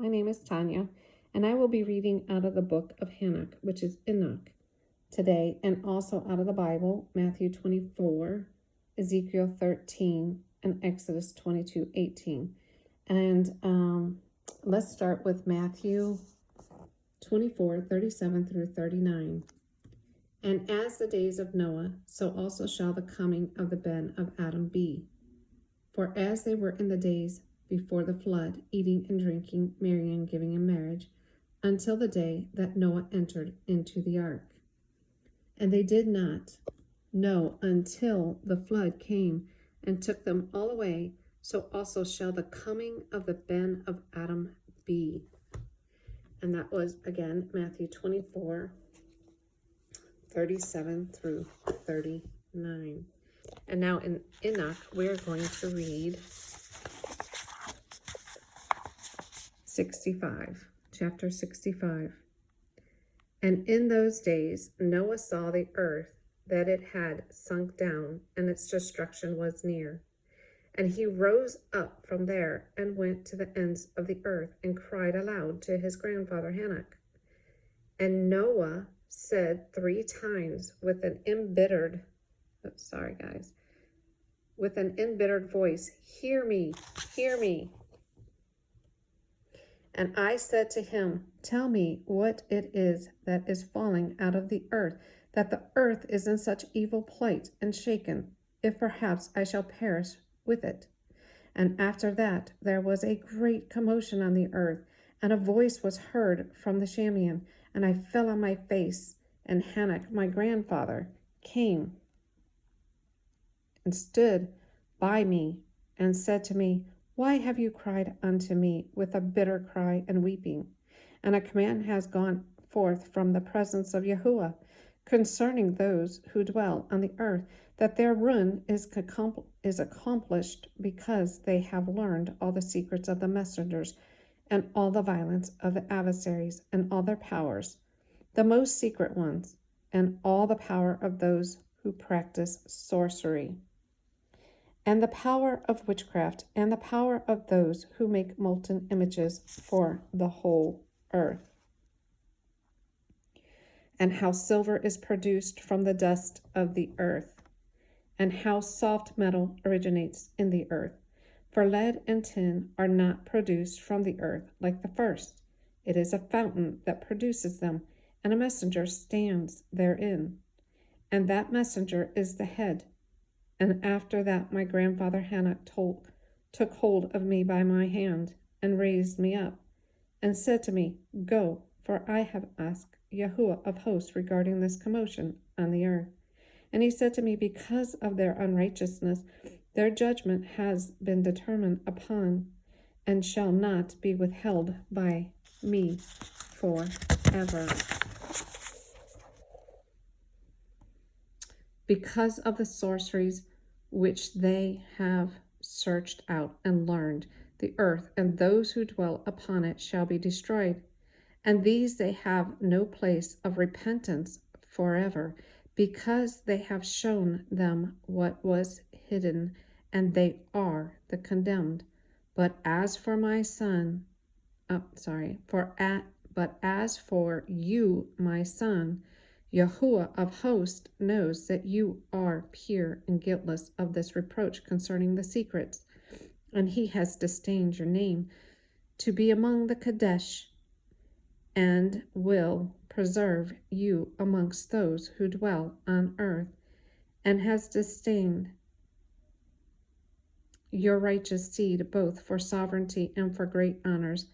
My name is Tanya, and I will be reading out of the book of Hanok, which is Enoch, today, and also out of the Bible, Matthew 24, Ezekiel 13, and Exodus 22:18. And let's start with Matthew 24:37 through 39. And as the days of Noah, so also shall the coming of the Ben of Adam be. For as they were in the days before the flood, eating and drinking, marrying, giving in marriage, until the day that Noah entered into the ark. And they did not know until the flood came and took them all away, so also shall the coming of the Ben of Adam be. And that was, again, Matthew 24:37 through 39. And now in Enoch, we're going to read 65, chapter 65. And in those days Noah saw the earth, that it had sunk down, and its destruction was near. And he rose up from there and went to the ends of the earth and cried aloud to his grandfather Hanok. And Noah said 3 times with an embittered voice, Hear me, hear me. And I said to him, Tell me what it is that is falling out of the earth, that the earth is in such evil plight and shaken, if perhaps I shall perish with it. And after that there was a great commotion on the earth, and a voice was heard from the Shamian, and I fell on my face. And Hanok, my grandfather, came and stood by me and said to me, Why have you cried unto me with a bitter cry and weeping? And a command has gone forth from the presence of Yahuwah concerning those who dwell on the earth, that their ruin is accomplished, because they have learned all the secrets of the messengers, and all the violence of the adversaries, and all their powers, the most secret ones, and all the power of those who practice sorcery, and the power of witchcraft, and the power of those who make molten images for the whole earth. And how silver is produced from the dust of the earth, and how soft metal originates in the earth. For lead and tin are not produced from the earth like the first. It is a fountain that produces them, and a messenger stands therein. And that messenger is the head. And after that my grandfather Hanok took hold of me by my hand, and raised me up, and said to me, Go, for I have asked Yahuwah of hosts regarding this commotion on the earth. And he said to me, Because of their unrighteousness, their judgment has been determined upon, and shall not be withheld by me forever. Because of the sorceries which they have searched out and learned, the earth and those who dwell upon it shall be destroyed. And these they have no place of repentance forever, because they have shown them what was hidden, and they are the condemned. But as for my son, but as for you, my son, Yahuwah of hosts knows that you are pure and guiltless of this reproach concerning the secrets, and he has disdained your name to be among the Kadesh, and will preserve you amongst those who dwell on earth, and has disdained your righteous seed, both for sovereignty and for great honors.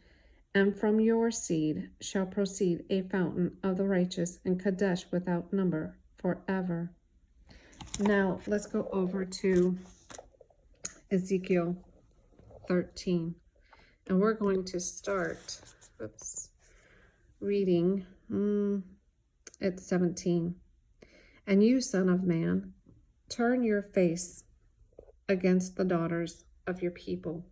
And from your seed shall proceed a fountain of the righteous, and Kadesh without number forever. Now let's go over to Ezekiel 13. And we're going to start reading at 17. And you, son of man, turn your face against the daughters of your people,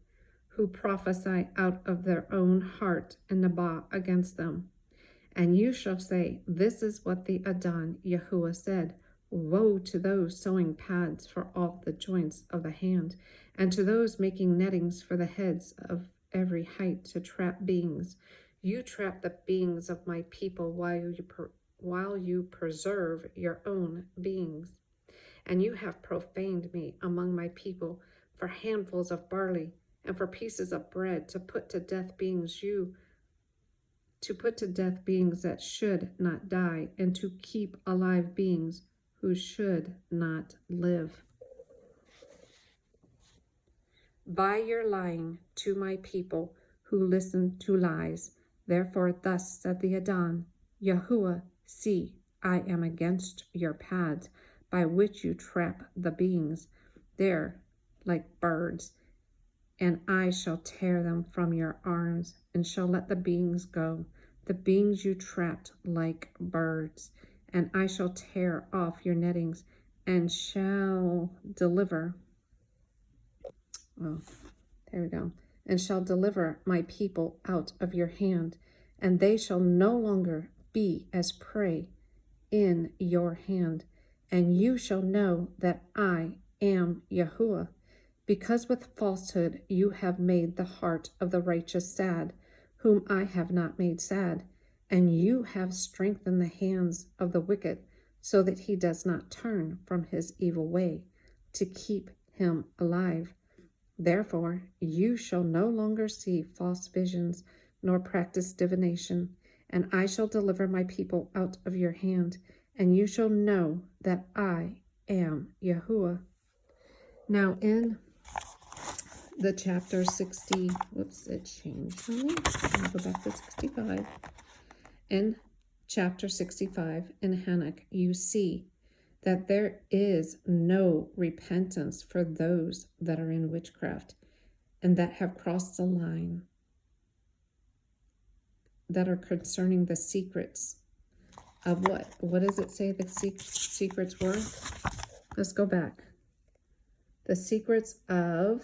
who prophesy out of their own heart and Nabah against them. And you shall say, This is what the Adon Yahuwah said, Woe to those sewing pads for all the joints of the hand, and to those making nettings for the heads of every height to trap beings. You trap the beings of my people while you preserve your own beings. And you have profaned me among my people for handfuls of barley and for pieces of bread to put to death beings that should not die, and to keep alive beings who should not live. By your lying to my people who listen to lies, therefore thus said the Adon, Yahuwah, see, I am against your paths, by which you trap the beings there like birds, and I shall tear them from your arms, and shall let the beings go, the beings you trapped like birds, and I shall tear off your nettings, and shall deliver, and shall deliver my people out of your hand, and they shall no longer be as prey in your hand, and you shall know that I am Yahuwah. Because with falsehood you have made the heart of the righteous sad, whom I have not made sad, and you have strengthened the hands of the wicked, so that he does not turn from his evil way, to keep him alive. Therefore you shall no longer see false visions, nor practice divination, and I shall deliver my people out of your hand, and you shall know that I am Yahuwah. Now in the chapter 60, it changed on me. I'll go back to 65. In chapter 65 in Hanok, you see that there is no repentance for those that are in witchcraft and that have crossed the line, that are concerning the secrets of what? What does it say the secrets were? Let's go back. The secrets of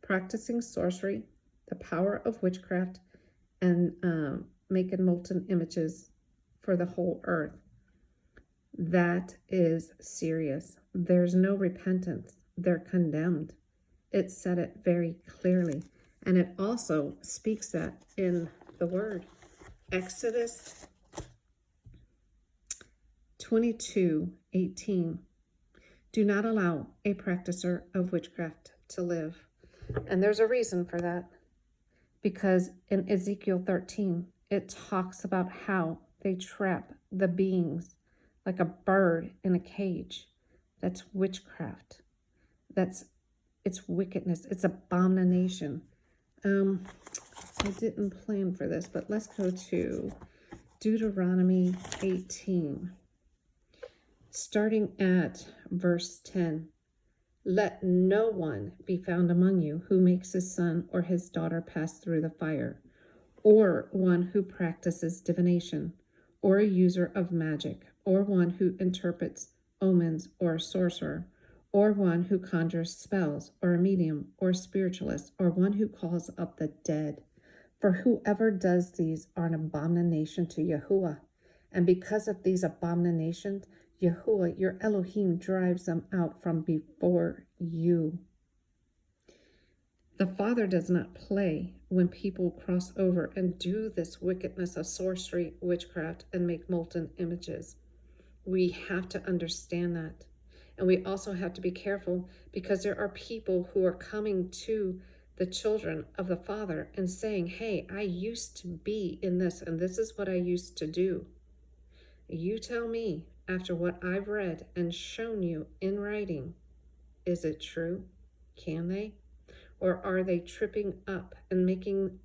practicing sorcery, the power of witchcraft, and making molten images for the whole earth. That is serious. There's no repentance. They're condemned. It said it very clearly. And it also speaks that in the word. Exodus 22:18. Do not allow a practicer of witchcraft to live. And there's a reason for that. Because in Ezekiel 13, it talks about how they trap the beings like a bird in a cage. That's witchcraft. It's wickedness. It's abomination. I didn't plan for this, but let's go to Deuteronomy 18. Starting at verse 10. Let no one be found among you who makes his son or his daughter pass through the fire, or one who practices divination, or a user of magic, or one who interprets omens, or a sorcerer, or one who conjures spells, or a medium, or spiritualist, or one who calls up the dead. For whoever does these are an abomination to Yahuwah. And because of these abominations, Yahuwah, your Elohim, drives them out from before you. The Father does not play when people cross over and do this wickedness of sorcery, witchcraft, and make molten images. We have to understand that. And we also have to be careful, because there are people who are coming to the children of the Father and saying, hey, I used to be in this, and this is what I used to do. You tell me, after what I've read and shown you in writing, is it true? Can they? Or are they tripping up and making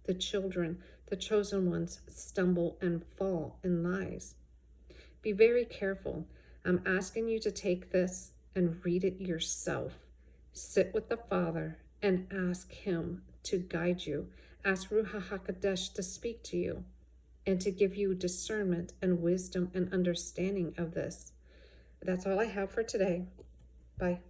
the children, the chosen ones, stumble and fall in lies? Be very careful. I'm asking you to take this and read it yourself. Sit with the Father and ask him to guide you. Ask Ruach HaKodesh to speak to you and to give you discernment and wisdom and understanding of this. That's all I have for today. Bye.